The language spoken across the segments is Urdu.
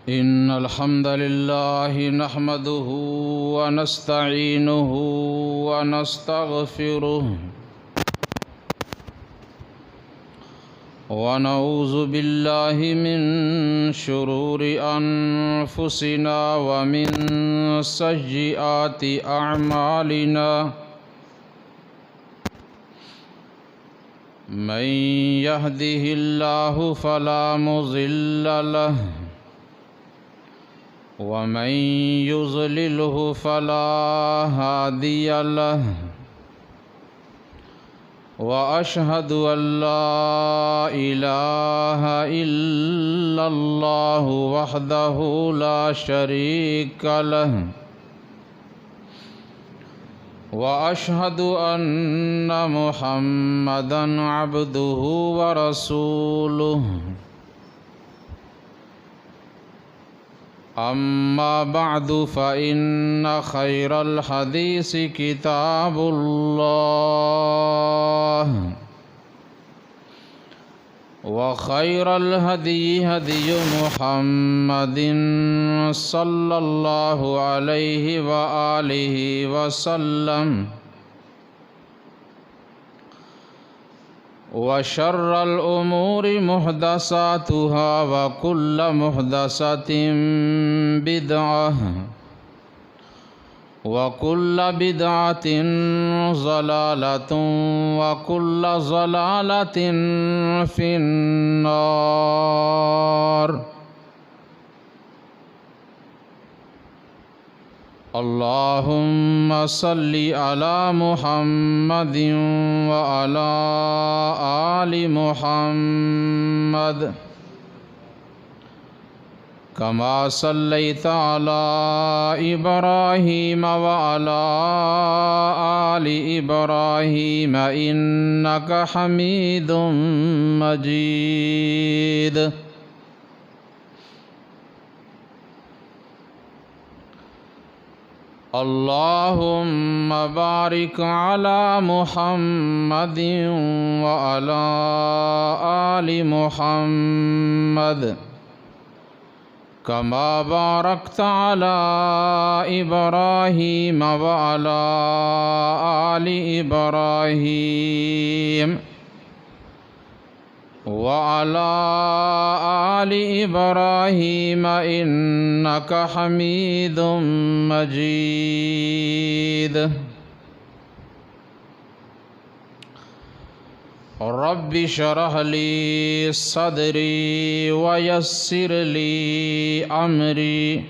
إن الحمد لله نحمده ونستعينه ونستغفره ونعوذ بالله من شرور أنفسنا ومن سيئات أعمالنا من يهده الله فلا مضل له ومن يضلله فلا هادي له وأشهد أن لا إله إلا الله وحده لا شريك له وأشهد أن محمدًا عبده ورسوله أما بعد فإن خير الحديث كتاب الله وخير الهدي هدي محمد صلى الله عليه وآله وسلم وشر الأمور محدثاتها وكل محدثة بدعة وكل بدعة ضلالة وكل ضلالة في النار. اللهم صل على محمد وعلى آل محمد كما صليت على إبراهيم وعلى آل إبراهيم إنك حميد مجيد. اللهم بارك على محمد وعلى آل محمد كما باركت على إبراهيم وعلى آل إبراهيم وعلى آل إبراهيم إنك حميد مجيد. رب اشرح لي صدري ويسر لي أمري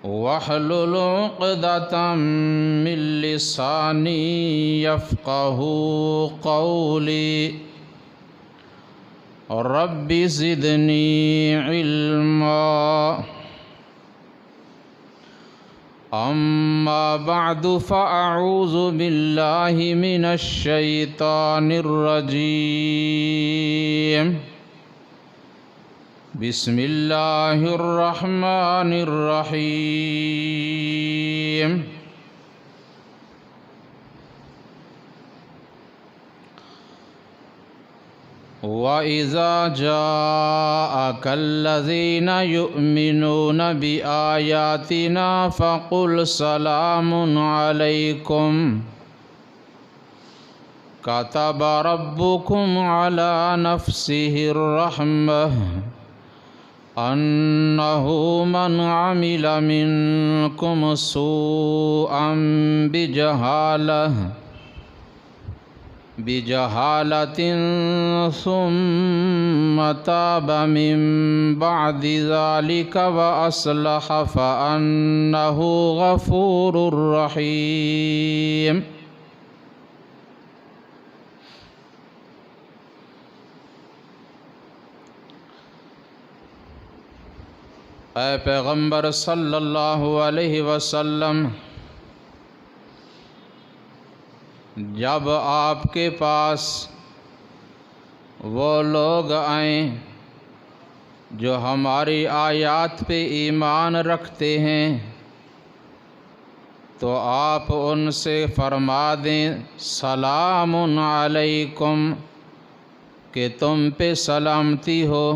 واحلل عقدة من لساني يفقه قولي. رب زدني علما. أما بعد فأعوذ بالله من الشيطان الرجيم. بسم الله الرحمن الرحيم. وَإِذَا جَاءَكَ الَّذِينَ يُؤْمِنُونَ بِآيَاتِنَا فَقُلْ سَلَامٌ عَلَيْكُمْ كَتَبَ رَبُّكُمْ عَلَى نَفْسِهِ الرَّحْمَةَ أَنَّهُ مَنْ عَمِلَ مِنْكُمْ سُوءًا بجهالة ثم تاب من بعد ذلك وأصلح فأنه غفور رحيم. اے پیغمبر صلی اللہ علیہ وسلم، جب آپ کے پاس وہ لوگ آئیں جو ہماری آیات پہ ایمان رکھتے ہیں تو آپ ان سے فرما دیں سلام علیکم، کہ تم پہ سلامتی ہو،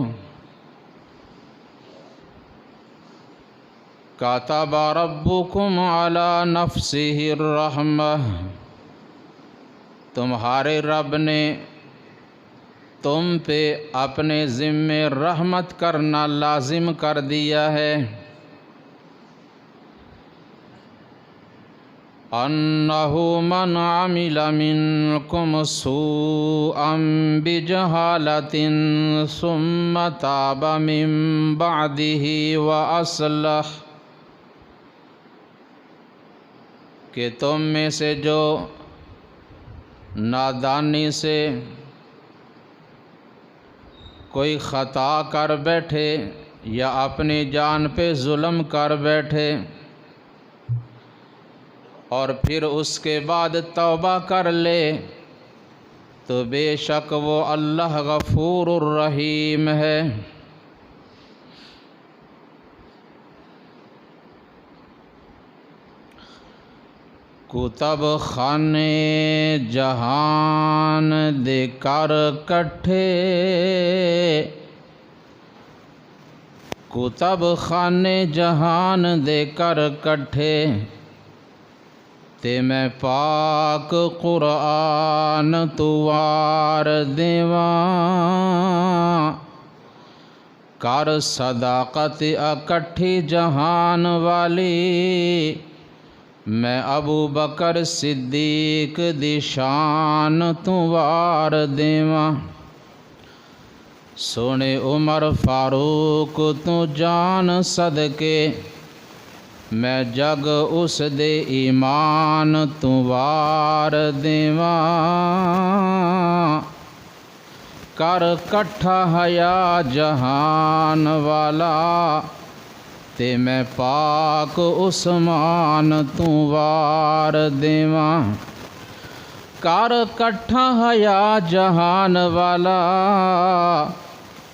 کتب ربکم علی نفسہ الرحمہ، تمہارے رب نے تم پہ اپنے ذمے رحمت کرنا لازم کر دیا ہے۔ انہ من عمل منکم سوءا بجہالۃ ثم تاب من بعدہ واصلح، کہ تم میں سے جو نادانی سے کوئی خطا کر بیٹھے یا اپنی جان پہ ظلم کر بیٹھے اور پھر اس کے بعد توبہ کر لے تو بے شک وہ اللہ غفور الرحیم ہے۔ کتب خانے جہان دے کر کٹھے، کتب خانے جہان دے کر کٹھے، تے میں پاک قرآن توار دیواں، کر صداقت اکٹھی جہان والی، میں ابو بکر صدیق دی شان توار دیواں، سونے عمر فاروق تو جان صدقے، میں جگ اس دے ایمان توار دیواں، کر کٹھا حیا جہان والا، تے میں پاک عثمان توار دیواں، کر کٹھا حیا جہان والا،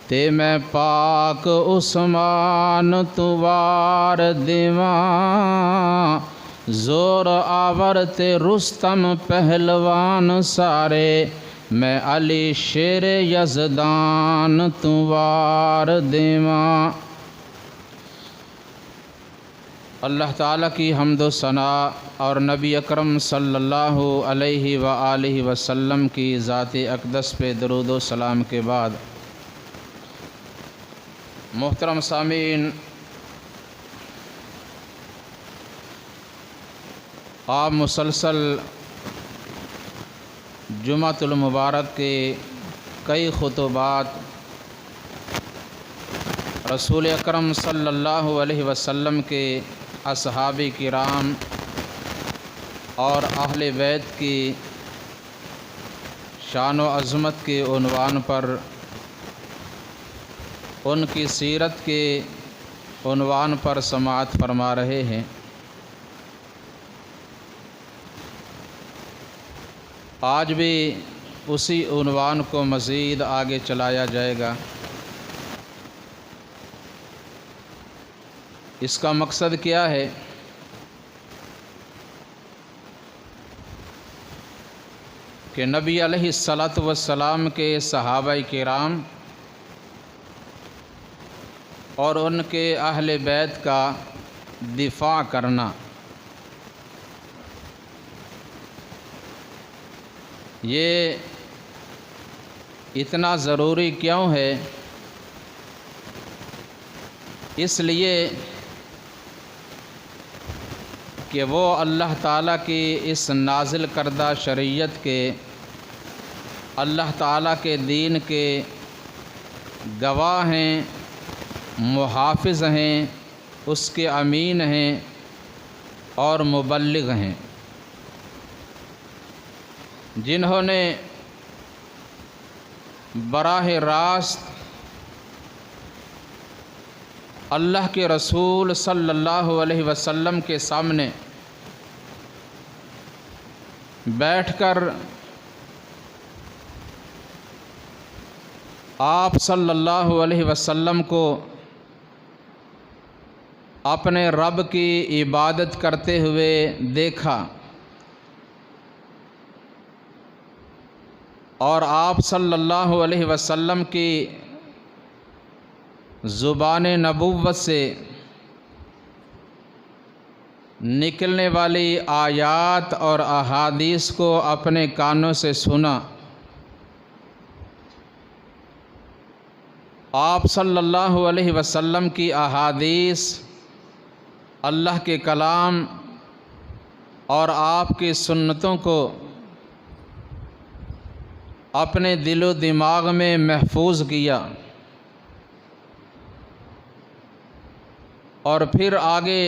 تے میں پاک عثمان توار دیواں، زور آور تے رستم پہلوان سارے، میں علی شیر یزدان توار دیواں۔ اللہ تعالیٰ کی حمد و ثنا اور نبی اکرم صلی اللہ علیہ وآلہ وسلم کی ذات اقدس پہ درود و سلام کے بعد، محترم سامعین، آپ مسلسل جمعۃ المبارک کے کئی خطبات رسول اکرم صلی اللہ علیہ وسلم کے اصحاب کرام اور اہل بیت کی شان و عظمت کے عنوان پر، ان کی سیرت کے عنوان پر سماعت فرما رہے ہیں۔ آج بھی اسی عنوان کو مزید آگے چلایا جائے گا۔ اس کا مقصد کیا ہے؟ کہ نبی علیہ الصلاۃ والسلام کے صحابہ کرام اور ان کے اہل بیت کا دفاع کرنا، یہ اتنا ضروری کیوں ہے؟ اس لیے کہ وہ اللہ تعالیٰ کی اس نازل کردہ شریعت کے، اللہ تعالیٰ کے دین کے گواہ ہیں، محافظ ہیں، اس کے امین ہیں اور مبلغ ہیں، جنہوں نے براہ راست اللہ کے رسول صلی اللہ علیہ وسلم کے سامنے بیٹھ کر آپ صلی اللہ علیہ وسلم کو اپنے رب کی عبادت کرتے ہوئے دیکھا، اور آپ صلی اللہ علیہ وسلم کی زبان نبوت سے نکلنے والی آیات اور احادیث کو اپنے کانوں سے سنا، آپ صلی اللہ علیہ وسلم کی احادیث، اللہ کے کلام اور آپ کی سنتوں کو اپنے دل و دماغ میں محفوظ کیا، اور پھر آگے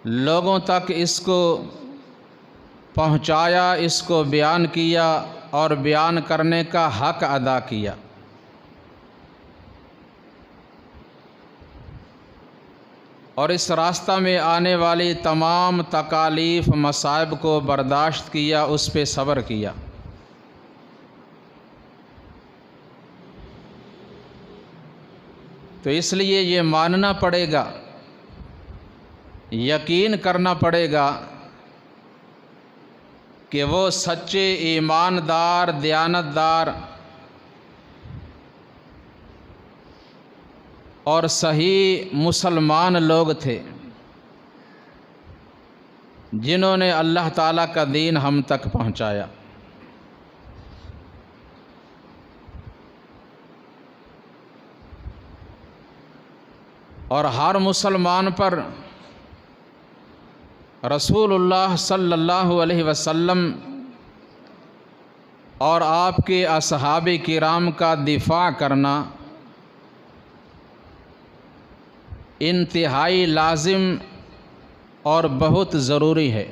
لوگوں تک اس کو پہنچایا، اس کو بیان کیا اور بیان کرنے کا حق ادا کیا۔ اور اس راستہ میں آنے والی تمام تکالیف مصائب کو برداشت کیا، اس پہ صبر کیا۔ تو اس لیے یہ ماننا پڑے گا، یقین کرنا پڑے گا کہ وہ سچے ایماندار، دیانتدار اور صحیح مسلمان لوگ تھے، جنہوں نے اللہ تعالیٰ کا دین ہم تک پہنچایا۔ اور ہر مسلمان پر رسول اللہ صلی اللہ علیہ وسلم اور آپ کے اصحاب کرام کا دفاع کرنا انتہائی لازم اور بہت ضروری ہے۔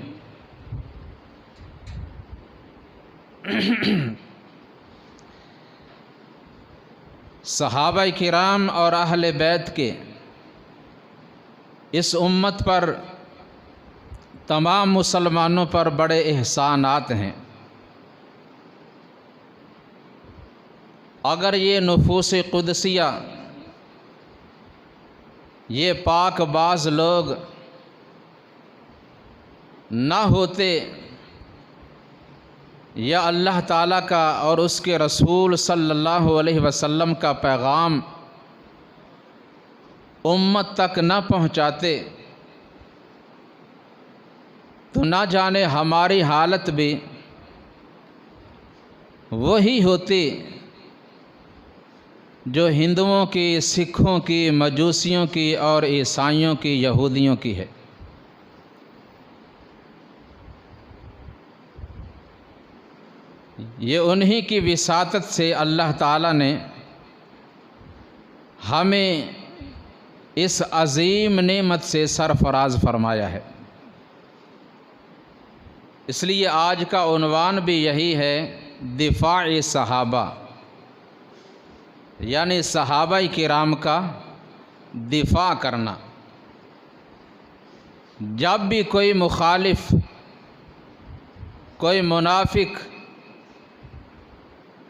صحابہ کرام اور اہل بیت کے اس امت پر، تمام مسلمانوں پر بڑے احسانات ہیں۔ اگر یہ نفوس قدسیہ، یہ پاک باز لوگ نہ ہوتے، یا اللہ تعالیٰ کا اور اس کے رسول صلی اللہ علیہ وسلم کا پیغام امت تک نہ پہنچاتے، تو نہ جانے ہماری حالت بھی وہی ہوتی جو ہندوؤں کی، سکھوں کی، مجوسیوں کی اور عیسائیوں کی، یہودیوں کی ہے۔ یہ انہی کی وساطت سے اللہ تعالیٰ نے ہمیں اس عظیم نعمت سے سرفراز فرمایا ہے۔ اس لیے آج کا عنوان بھی یہی ہے، دفاع صحابہ، یعنی صحابہ کرام کا دفاع کرنا۔ جب بھی کوئی مخالف، کوئی منافق،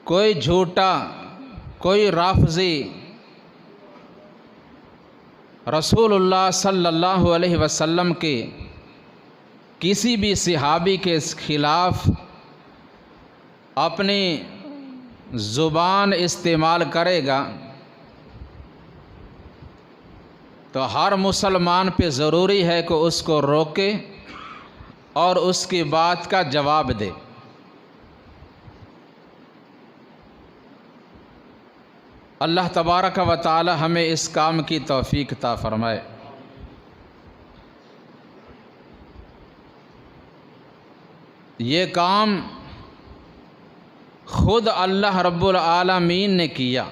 کوئی جھوٹا، کوئی رافضی رسول اللہ صلی اللہ علیہ وسلم کے کسی بھی صحابی کے خلاف اپنی زبان استعمال کرے گا، تو ہر مسلمان پہ ضروری ہے کہ اس کو روکے اور اس کی بات کا جواب دے۔ اللہ تبارک و تعالی ہمیں اس کام کی توفیق عطا فرمائے۔ یہ کام خود اللہ رب العالمین نے کیا،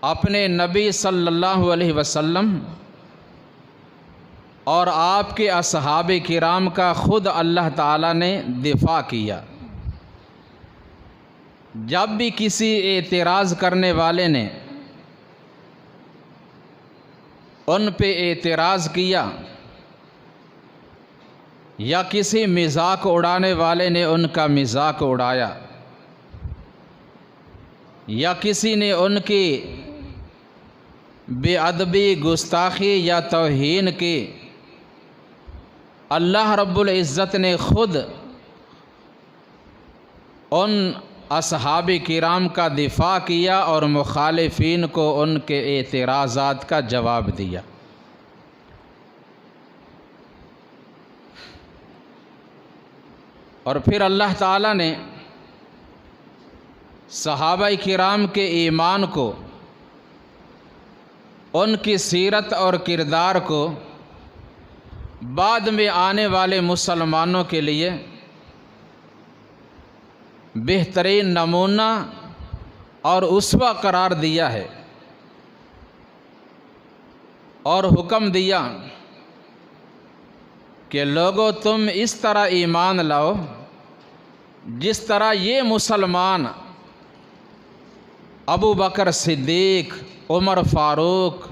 اپنے نبی صلی اللہ علیہ وسلم اور آپ کے اصحاب کرام کا خود اللہ تعالیٰ نے دفاع کیا۔ جب بھی کسی اعتراض کرنے والے نے ان پہ اعتراض کیا، یا کسی مذاق اڑانے والے نے ان کا مذاق اڑایا، یا کسی نے ان کی بے ادبی، گستاخی یا توہین کی، اللہ رب العزت نے خود ان اصحاب کرام کا دفاع کیا اور مخالفین کو ان کے اعتراضات کا جواب دیا۔ اور پھر اللہ تعالیٰ نے صحابہ کرام کے ایمان کو، ان کی سیرت اور کردار کو بعد میں آنے والے مسلمانوں کے لیے بہترین نمونہ اور اسوہ قرار دیا ہے، اور حکم دیا کہ لوگو تم اس طرح ایمان لاؤ جس طرح یہ مسلمان ابو بکر صدیق، عمر فاروق،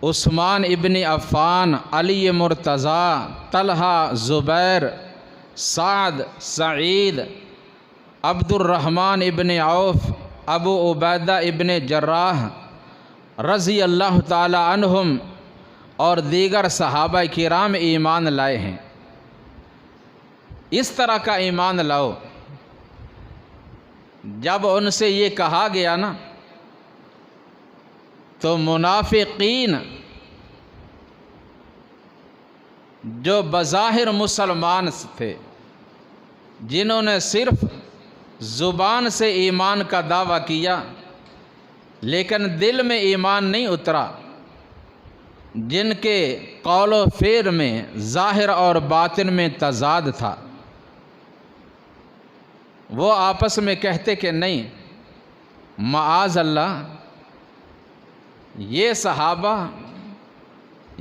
عثمان ابن عفان، علی مرتضیٰ، طلحہ، زبیر، سعد، سعید، عبد الرحمن ابن عوف، ابو عبیدہ ابن جراح رضی اللہ تعالی عنہم اور دیگر صحابہ کرام ایمان لائے ہیں۔ اس طرح کا ایمان لاؤ۔ جب ان سے یہ کہا گیا نا تو منافقین جو بظاہر مسلمان تھے، جنہوں نے صرف زبان سے ایمان کا دعویٰ کیا لیکن دل میں ایمان نہیں اترا، جن کے قول و فعل میں ظاہر اور باطن میں تضاد تھا، وہ آپس میں کہتے کہ نہیں، معاذ اللہ، یہ صحابہ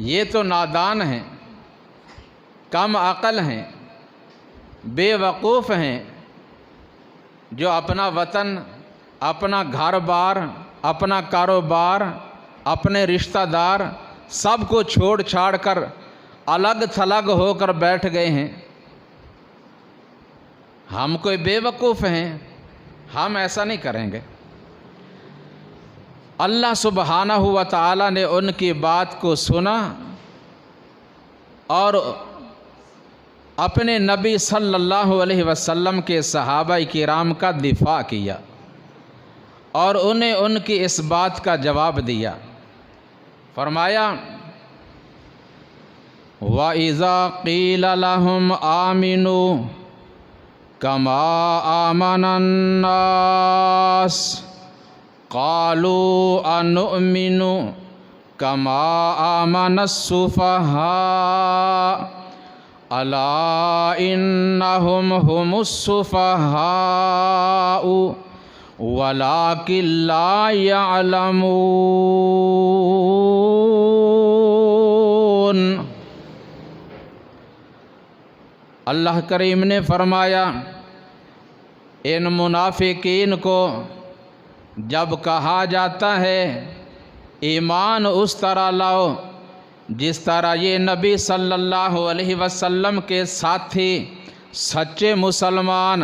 یہ تو نادان ہیں، کم عقل ہیں، بے وقوف ہیں، جو اپنا وطن، اپنا گھر بار، اپنا کاروبار، اپنے رشتہ دار سب کو چھوڑ چھاڑ کر الگ تھلگ ہو کر بیٹھ گئے ہیں۔ ہم کوئی بے وقوف ہیں، ہم ایسا نہیں کریں گے۔ اللہ سبحانہ و تعالی نے ان کی بات کو سنا اور اپنے نبی صلی اللہ علیہ وسلم کے صحابہ کرام کا دفاع کیا اور انہیں ان کی اس بات کا جواب دیا۔ فرمایا وَإِذَا قِيلَ لَهُمْ آمِنُوا كَمَا آمَنَ النَّاسُ قَالُوا أَنُؤْمِنُ كَمَا آمَنَ السُّفَهَاءُ أَلَا إِنَّهُمْ هُمُ السُّفَهَاءُ وَلَكِنْ لَا يَعْلَمُونَ۔ اللہ کریم نے فرمایا ان منافقین کو جب کہا جاتا ہے ایمان اس طرح لاؤ جس طرح یہ نبی صلی اللہ علیہ وسلم کے ساتھی سچے مسلمان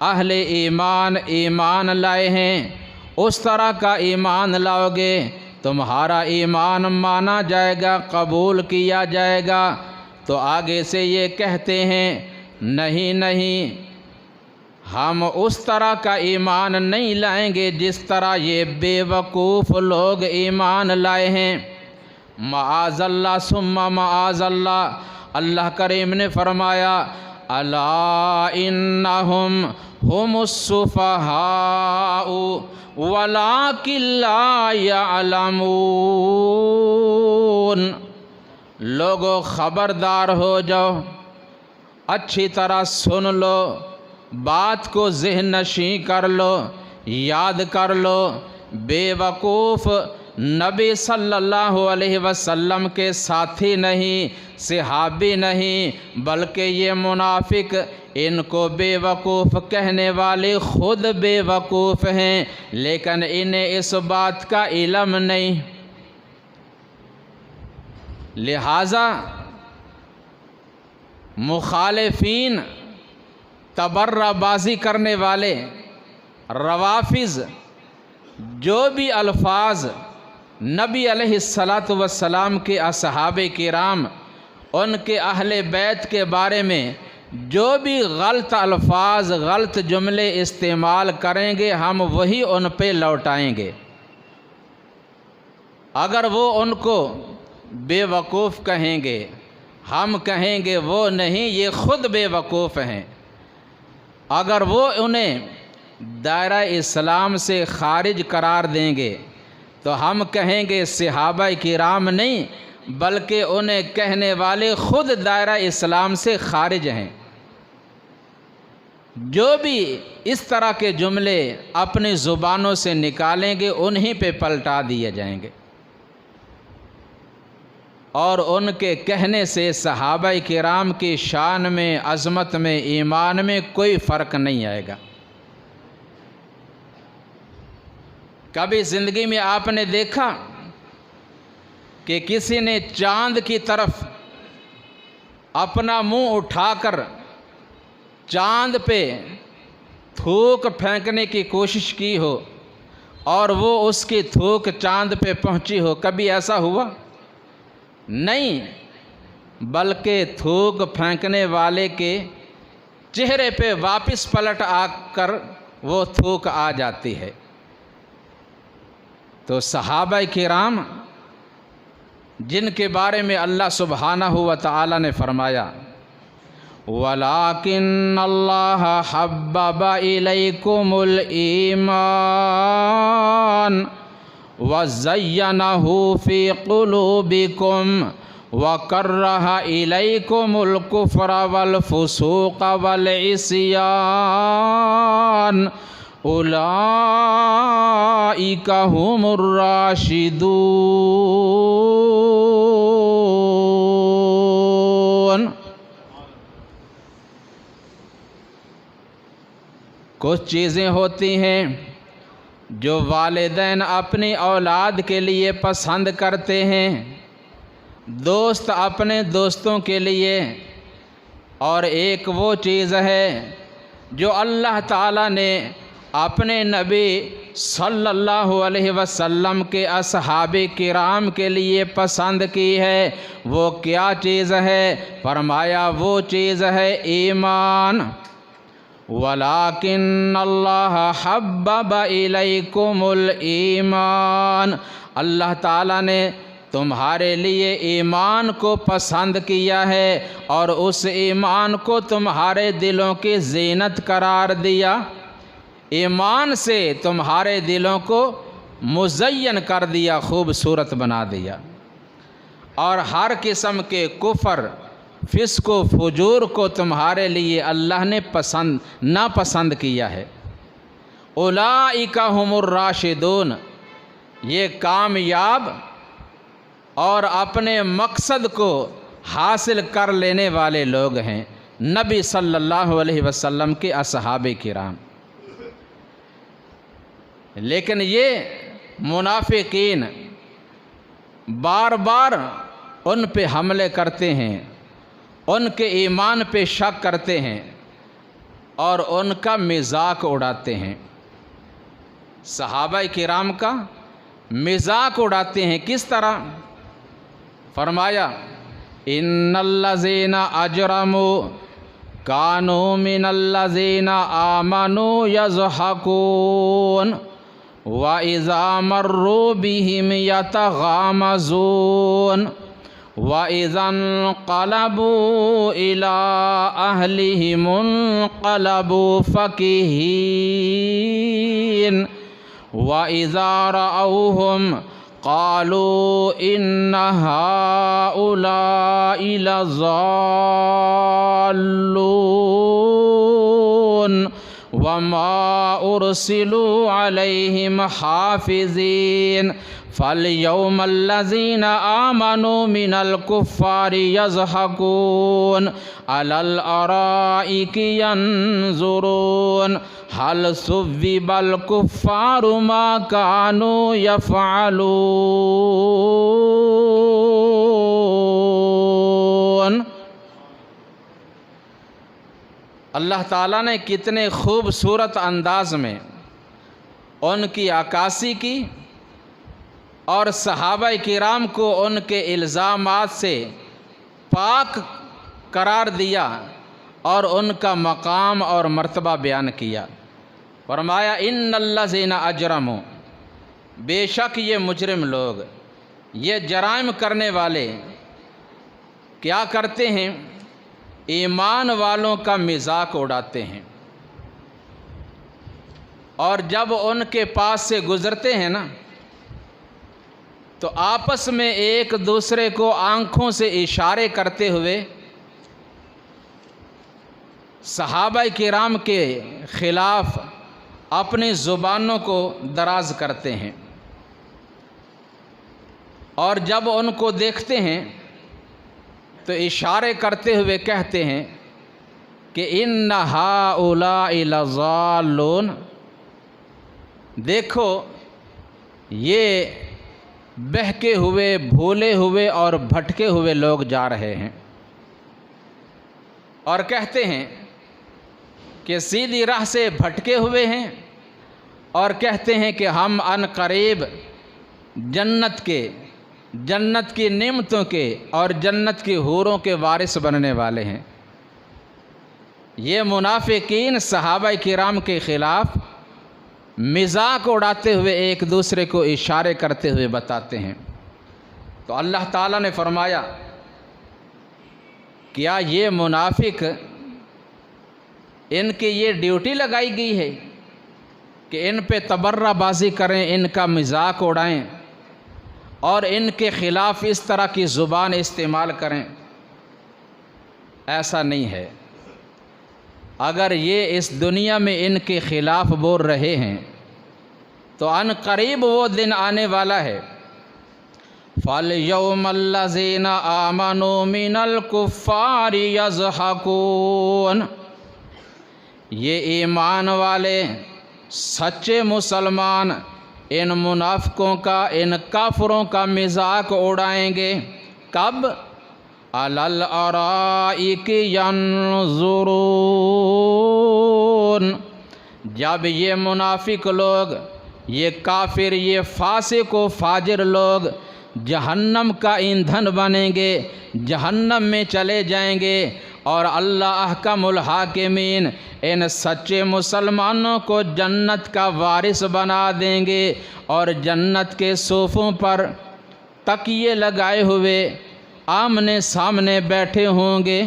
اہل ایمان لائے ہیں، اس طرح کا ایمان لاؤ گے تمہارا ایمان مانا جائے گا، قبول کیا جائے گا۔ تو آگے سے یہ کہتے ہیں نہیں نہیں، ہم اس طرح کا ایمان نہیں لائیں گے جس طرح یہ بے وقوف لوگ ایمان لائے ہیں۔ معاذ اللہ ثم معاذ اللہ، اللہ کریم نے فرمایا الا انہم ہم السفہاء ولکن لا یعلمون۔ لوگو خبردار ہو جاؤ، اچھی طرح سن لو، بات کو ذہن نشیں کر لو، یاد کر لو، بے وقوف نبی صلی اللہ علیہ وسلم کے ساتھی نہیں، صحابی نہیں، بلکہ یہ منافق ان کو بے وقوف کہنے والے خود بے وقوف ہیں، لیکن انہیں اس بات کا علم نہیں۔ لہذا مخالفین، تبرہ بازی کرنے والے، روافض جو بھی الفاظ نبی علیہ السلام کے اصحاب کرام، ان کے اہل بیت کے بارے میں جو بھی غلط الفاظ، غلط جملے استعمال کریں گے ہم وہی ان پہ لوٹائیں گے۔ اگر وہ ان کو بے وقوف کہیں گے، ہم کہیں گے وہ نہیں، یہ خود بے وقوف ہیں۔ اگر وہ انہیں دائرہ اسلام سے خارج قرار دیں گے تو ہم کہیں گے صحابہ کرام نہیں، بلکہ انہیں کہنے والے خود دائرہ اسلام سے خارج ہیں۔ جو بھی اس طرح کے جملے اپنی زبانوں سے نکالیں گے انہیں پہ پلٹا دیے جائیں گے، اور ان کے کہنے سے صحابہ کرام کی شان میں، عظمت میں، ایمان میں کوئی فرق نہیں آئے گا۔ کبھی زندگی میں آپ نے دیکھا کہ کسی نے چاند کی طرف اپنا منہ اٹھا کر چاند پہ تھوک پھینکنے کی کوشش کی ہو اور وہ اس کی تھوک چاند پہ پہنچی ہو؟ کبھی ایسا ہوا؟ نہیں، بلکہ تھوک پھینکنے والے کے چہرے پہ واپس پلٹ آ کر وہ تھوک آ جاتی ہے۔ تو صحابہ کرام جن کے بارے میں اللہ سبحانہ و تعالی نے فرمایا وَلَٰكِنَّ اللَّهَ حَبَّبَ إِلَيْكُمُ الْإِيمَانَ وَزَيَّنَهُ فِي قُلُوبِكُمْ وَكَرَّهَ إِلَيْكُمُ الْكُفْرَ وَالْفُسُوقَ وَالْعِصْيَانَ اولئک هم الراشدون۔ کچھ چیزیں ہوتی ہیں جو والدین اپنی اولاد کے لیے پسند کرتے ہیں، دوست اپنے دوستوں کے لیے، اور ایک وہ چیز ہے جو اللہ تعالیٰ نے اپنے نبی صلی اللہ علیہ وسلم کے اصحاب کرام کے لیے پسند کی ہے۔ وہ کیا چیز ہے؟ فرمایا وہ چیز ہے ایمان۔ وَلَٰكِنَّ اللَّهَ حَبَّبَ إِلَيْكُمُ الْإِيمَانَ، اللہ تعالیٰ نے تمہارے لیے ایمان کو پسند کیا ہے اور اس ایمان کو تمہارے دلوں کی زینت قرار دیا۔ ایمان سے تمہارے دلوں کو مزین کر دیا، خوبصورت بنا دیا، اور ہر قسم کے کفر، فسق و فجور کو تمہارے لیے اللہ نے ناپسند کیا ہے۔ اولئک هم الراشدون، یہ کامیاب اور اپنے مقصد کو حاصل کر لینے والے لوگ ہیں، نبی صلی اللہ علیہ وسلم کے اصحاب کرام۔ لیکن یہ منافقین بار بار ان پہ حملے کرتے ہیں، ان کے ایمان پہ شک کرتے ہیں اور ان کا مذاق اڑاتے ہیں، صحابہ کرام کا مذاق اڑاتے ہیں۔ کس طرح؟ فرمایا ان الذین اجرموا کانوا من الذین آمنوا یضحکون وَإِذَا مَرُّوا بِهِمْ يَتَغَامَزُونَ وَإِذَا انقلبوا إِلَىٰ أَهْلِهِمُ انقلبوا فَكِهِينَ وَإِذَا رَأَوْهُمْ قَالُوا إِنَّ هَٰؤُلَاءِ لَضَالُّونَ وَمَا أُرْسِلُوا عَلَيْهِمْ حَافِظِينَ فَالْيَوْمَ الَّذِينَ آمَنُوا مِنَ الْكُفَّارِ يَضْحَكُونَ عَلَى الْأَرَائِكِ يَنظُرُونَ هَلْ ثُوِّبَ الْكُفَّارُ مَا كَانُوا يَفْعَلُونَ۔ اللہ تعالیٰ نے کتنے خوبصورت انداز میں ان کی عکاسی کی اور صحابہ کرام کو ان کے الزامات سے پاک قرار دیا اور ان کا مقام اور مرتبہ بیان کیا۔ فرمایا ان الذین اجرموا، بے شک یہ مجرم لوگ، یہ جرائم کرنے والے کیا کرتے ہیں؟ ایمان والوں کا مذاق اڑاتے ہیں، اور جب ان کے پاس سے گزرتے ہیں نا تو آپس میں ایک دوسرے کو آنکھوں سے اشارے کرتے ہوئے صحابہ کرام کے خلاف اپنی زبانوں کو دراز کرتے ہیں، اور جب ان کو دیکھتے ہیں تو اشارے کرتے ہوئے کہتے ہیں کہ ان ہؤلاء لضالون، دیکھو یہ بہکے ہوئے، بھولے ہوئے اور بھٹکے ہوئے لوگ جا رہے ہیں، اور کہتے ہیں کہ سیدھی راہ سے بھٹکے ہوئے ہیں، اور کہتے ہیں کہ ہم ان قریب جنت کی نعمتوں کے اور جنت کی حوروں کے وارث بننے والے ہیں۔ یہ منافقین صحابہ کرام کے خلاف مذاق اڑاتے ہوئے ایک دوسرے کو اشارے کرتے ہوئے بتاتے ہیں۔ تو اللہ تعالیٰ نے فرمایا کیا یہ منافق ان کی یہ ڈیوٹی لگائی گئی ہے کہ ان پہ تبرہ بازی کریں، ان کا مذاق اڑائیں اور ان کے خلاف اس طرح کی زبان استعمال کریں؟ ایسا نہیں ہے۔ اگر یہ اس دنیا میں ان کے خلاف بول رہے ہیں تو ان قریب وہ دن آنے والا ہے۔ فَالْيَوْمَ الَّذِينَ آمَنُوا مِنَ الْكُفَّارِ يَضْحَكُونَ، یہ ایمان والے سچے مسلمان ان منافقوں کا، ان کافروں کا مذاق اڑائیں گے۔ کب؟ عَلَى الْأَرَائِكِ يَنظُرُونَ، جب یہ منافق لوگ، یہ کافر، یہ فاسق و فاجر لوگ جہنم کا ایندھن بنیں گے، جہنم میں چلے جائیں گے، اور اللہ احکم الحاکمین ان سچے مسلمانوں کو جنت کا وارث بنا دیں گے، اور جنت کے صوفوں پر تکیے لگائے ہوئے آمنے سامنے بیٹھے ہوں گے۔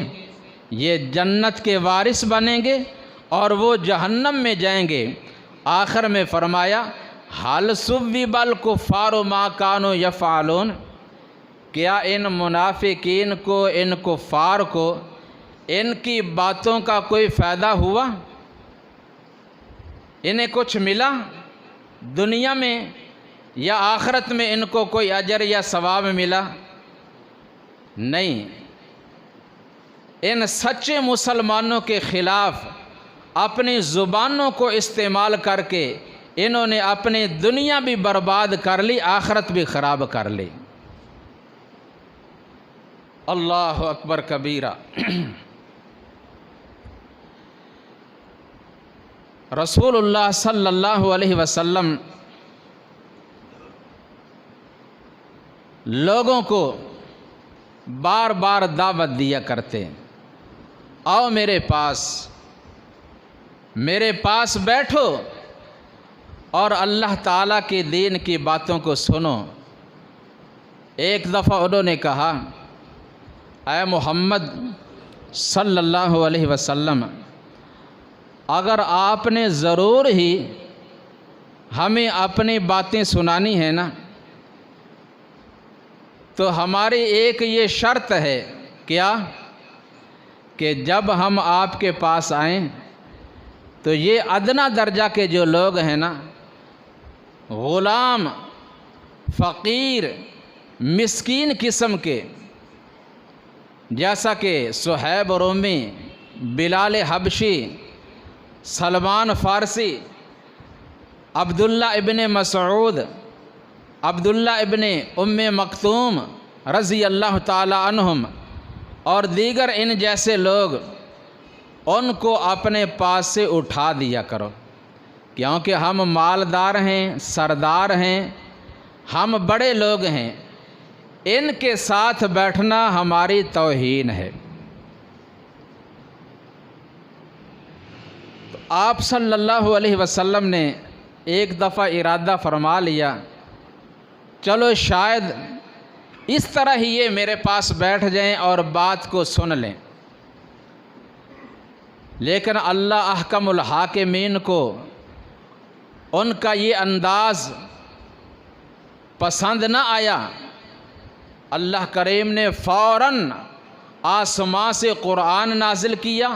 یہ جنت کے وارث بنیں گے اور وہ جہنم میں جائیں گے۔ آخر میں فرمایا حل ثوب الکفار ما کانوا یفعلون، کیا ان منافقین کو، ان کفار کو ان کی باتوں کا کوئی فائدہ ہوا؟ انہیں کچھ ملا دنیا میں یا آخرت میں؟ ان کو کوئی اجر یا ثواب ملا؟ نہیں۔ ان سچے مسلمانوں کے خلاف اپنی زبانوں کو استعمال کر کے انہوں نے اپنی دنیا بھی برباد کر لی، آخرت بھی خراب کر لی۔ اللہ اکبر کبیرہ۔ رسول اللہ صلی اللہ علیہ وسلم لوگوں کو بار بار دعوت دیا کرتے، آؤ میرے پاس بیٹھو اور اللہ تعالیٰ کے دین کی باتوں کو سنو۔ ایک دفعہ انہوں نے کہا اے محمد صلی اللہ علیہ وسلم، اگر آپ نے ضرور ہی ہمیں اپنی باتیں سنانی ہے نا تو ہماری ایک یہ شرط ہے، کیا؟ کہ جب ہم آپ کے پاس آئیں تو یہ ادنا درجہ کے جو لوگ ہیں نا، غلام، فقیر، مسکین قسم کے، جیسا کہ صہیب رومی، بلال حبشی، سلمان فارسی، عبداللہ ابن مسعود، عبداللہ ابن ام مکتوم رضی اللہ تعالی عنہم اور دیگر ان جیسے لوگ، ان کو اپنے پاس سے اٹھا دیا کرو، کیونکہ ہم مالدار ہیں، سردار ہیں، ہم بڑے لوگ ہیں، ان کے ساتھ بیٹھنا ہماری توہین ہے۔ تو آپ صلی اللہ علیہ وسلم نے ایک دفعہ ارادہ فرما لیا، چلو شاید اس طرح ہی یہ میرے پاس بیٹھ جائیں اور بات کو سن لیں، لیکن اللہ احکم الحاکمین کو ان کا یہ انداز پسند نہ آیا، اللہ کریم نے فوراً آسمان سے قرآن نازل کیا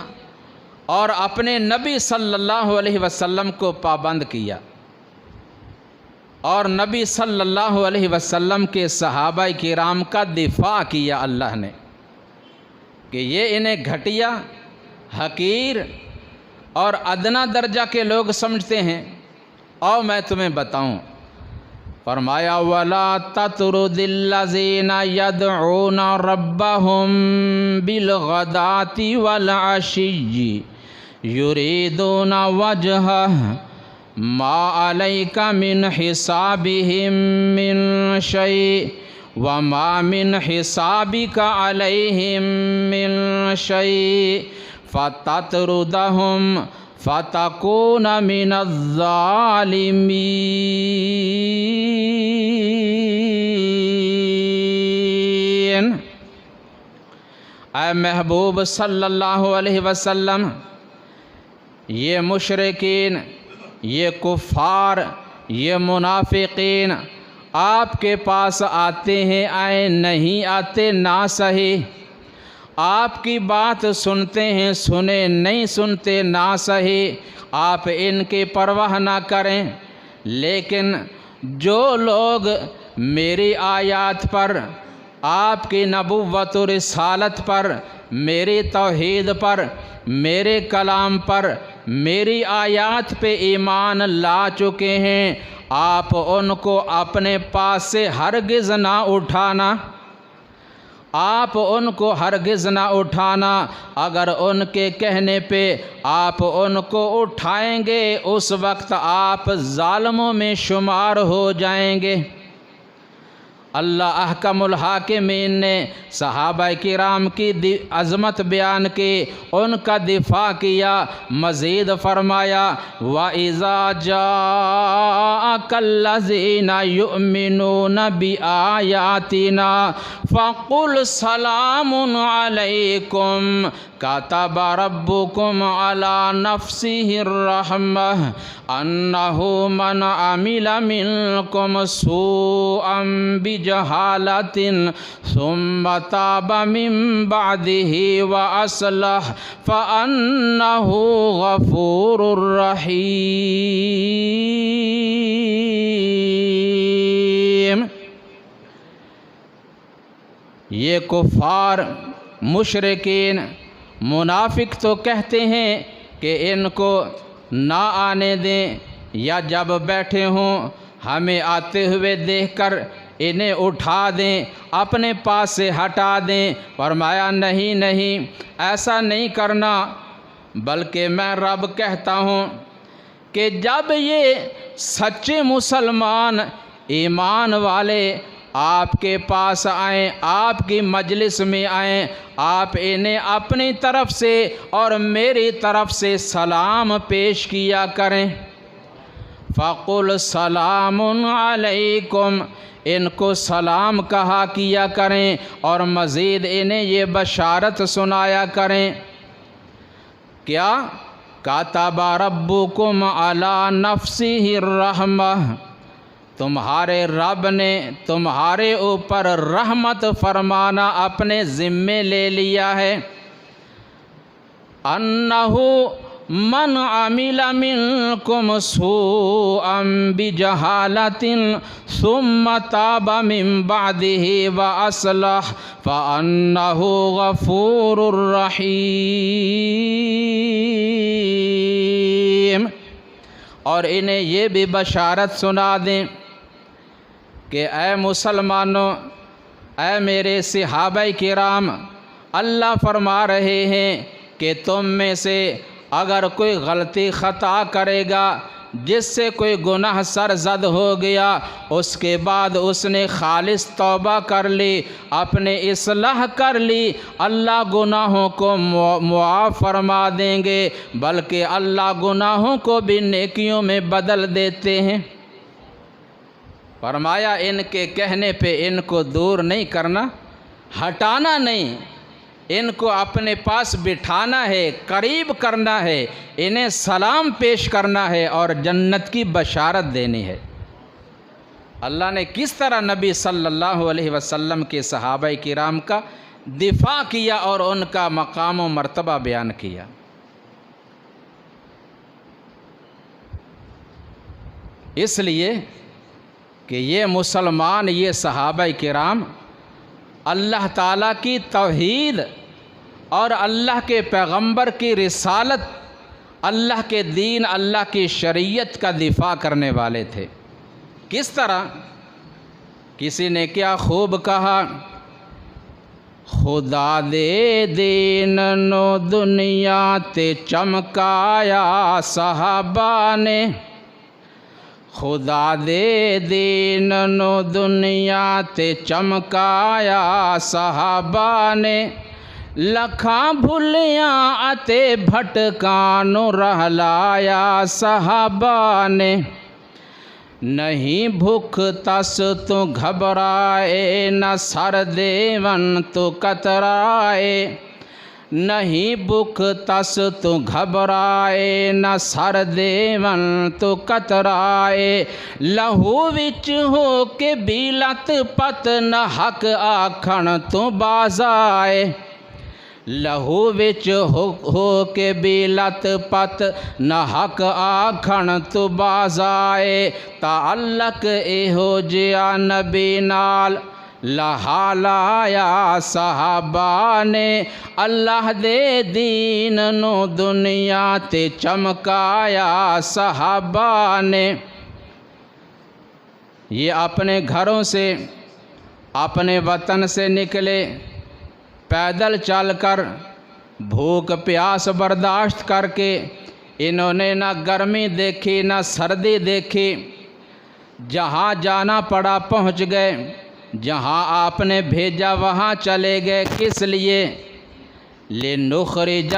اور اپنے نبی صلی اللہ علیہ وسلم کو پابند کیا، اور نبی صلی اللہ علیہ وسلم کے صحابہ کرام کا دفاع کیا اللہ نے کہ یہ انہیں گھٹیا، حقیر اور ادنا درجہ کے لوگ سمجھتے ہیں۔ اور میں تمہیں بتاؤں، فرمایا وَلَا تَطْرُدِ الَّذِينَ يَدْعُونَ رَبَّهُمْ بِالْغَدَاةِ وَالْعَشِيِّ يُرِيدُونَ وَجْهَهُ مَا عَلَيْكَ مِنْ حِسَابِهِمْ مِنْ شَيْءٍ وَمَا مِنْ حِسَابِكَ عَلَيْهِمْ مِنْ شَيْءٍ فَتَطْرُدَهُمْ فَتَكُونَ مِنَ الظَّالِمِينَ۔ اے محبوب صلی اللہ علیہ وسلم، یہ مشرکین، یہ کفار، یہ منافقین آپ کے پاس آتے ہیں، آئے نہیں آتے نہ صحیح، آپ کی بات سنتے ہیں، سنے نہیں سنتے نہ صحیح، آپ ان کی پرواہ نہ کریں۔ لیکن جو لوگ میری آیات پر، آپ کی نبوت و رسالت پر، میری توحید پر، میرے کلام پر، میری آیات پہ ایمان لا چکے ہیں، آپ ان کو اپنے پاس سے ہرگز نہ اٹھانا، آپ ان کو ہرگز نہ اٹھانا۔ اگر ان کے کہنے پہ آپ ان کو اٹھائیں گے، اس وقت آپ ظالموں میں شمار ہو جائیں گے۔ اللہ احکم الحاکمین نے صحابہ کرام کی عظمت بیان کی، ان کا دفاع کیا، مزید فرمایا وَإِذَا جَاءَكَ الَّذِينَ يُؤْمِنُونَ بِآيَاتِنَا فَقُلْ سَلَامٌ عَلَيْكُمْ كَتَبَ رَبُّكُمْ عَلَى نَفْسِهِ الرَّحْمَةَ أَنَّهُ مَنْ عَمِلَ مِنْكُمْ سُوءًا بِجَهَالَةٍ ثُمَّ تَابَ مِنْ بَعْدِهِ وَأَصْلَحَ فَأَنَّهُ غَفُورٌ رَحِيمٌ۔ یہ کفار، مشرکین، منافق تو کہتے ہیں کہ ان کو نہ آنے دیں، یا جب بیٹھے ہوں ہمیں آتے ہوئے دیکھ کر انہیں اٹھا دیں، اپنے پاس سے ہٹا دیں۔ فرمایا نہیں نہیں، ایسا نہیں کرنا، بلکہ میں رب کہتا ہوں کہ جب یہ سچے مسلمان، ایمان والے آپ کے پاس آئیں، آپ کی مجلس میں آئیں، آپ انہیں اپنی طرف سے اور میری طرف سے سلام پیش کیا کریں۔ فَقُلْ سَلَامٌ عَلَيْكُمْ، ان کو سلام کہا کیا کریں، اور مزید انہیں یہ بشارت سنایا کریں، کیا کَتَبَ رَبُّكُمْ عَلَى نَفْسِهِ الرَّحْمَةَ، تمہارے رب نے تمہارے اوپر رحمت فرمانا اپنے ذمے لے لیا ہے۔ انہ من عمل منکم سوءا بجہالۃ ثم تاب من بعدہ واصلح فانہ غفور رحیم۔ اور انہیں یہ بھی بشارت سنا دیں کہ اے مسلمانوں، اے میرے صحابہ کرام، اللہ فرما رہے ہیں کہ تم میں سے اگر کوئی غلطی خطا کرے گا، جس سے کوئی گناہ سرزد ہو گیا، اس کے بعد اس نے خالص توبہ کر لی، اپنے اصلاح کر لی، اللہ گناہوں کو معاف فرما دیں گے، بلکہ اللہ گناہوں کو بھی نیکیوں میں بدل دیتے ہیں۔ فرمایا ان کے کہنے پہ ان کو دور نہیں کرنا، ہٹانا نہیں، ان کو اپنے پاس بٹھانا ہے، قریب کرنا ہے، انہیں سلام پیش کرنا ہے اور جنت کی بشارت دینی ہے۔ اللہ نے کس طرح نبی صلی اللہ علیہ وسلم کے صحابہ کرام کا دفاع کیا اور ان کا مقام و مرتبہ بیان کیا۔ اس لیے کہ یہ مسلمان، یہ صحابہ کرام اللہ تعالیٰ کی توحید اور اللہ کے پیغمبر کی رسالت، اللہ کے دین، اللہ کی شریعت کا دفاع کرنے والے تھے۔ کس طرح؟ کسی نے کیا خوب کہا، خدا دے دین نو دنیا تے چمکایا صحابہ نے، خدا دے دین نو دنیا تے چمکایا صحابہ نے، لکھاں بھلیاں اتے بھٹکاں نو رہلایا صحابہ نے، نہیں بھوک تس تو گھبرائے، نہ سر دیون تو کترائے، نہیں بھوک تس تو گھبرائے، نہ سر دیون تو کترائے، لہو وچ ہو کے بھی لت پت، نہ حق آکھن تو باز آئے، لہو وچ ہو کے بھی لت پت، نہ حق آکھن تو باز آئے، تعلق ایہو جیا نبی نال لہا لایا صحابہ نے، اللہ دے دین نو دنیا تے چمکایا صحابہ نے۔ یہ اپنے گھروں سے، اپنے وطن سے نکلے، پیدل چل کر، بھوک پیاس برداشت کر کے، انہوں نے نہ گرمی دیکھی نہ سردی دیکھی، جہاں جانا پڑا پہنچ گئے، جہاں آپ نے بھیجا وہاں چلے گئے۔ کس لیے؟ لِنُخْرِجَ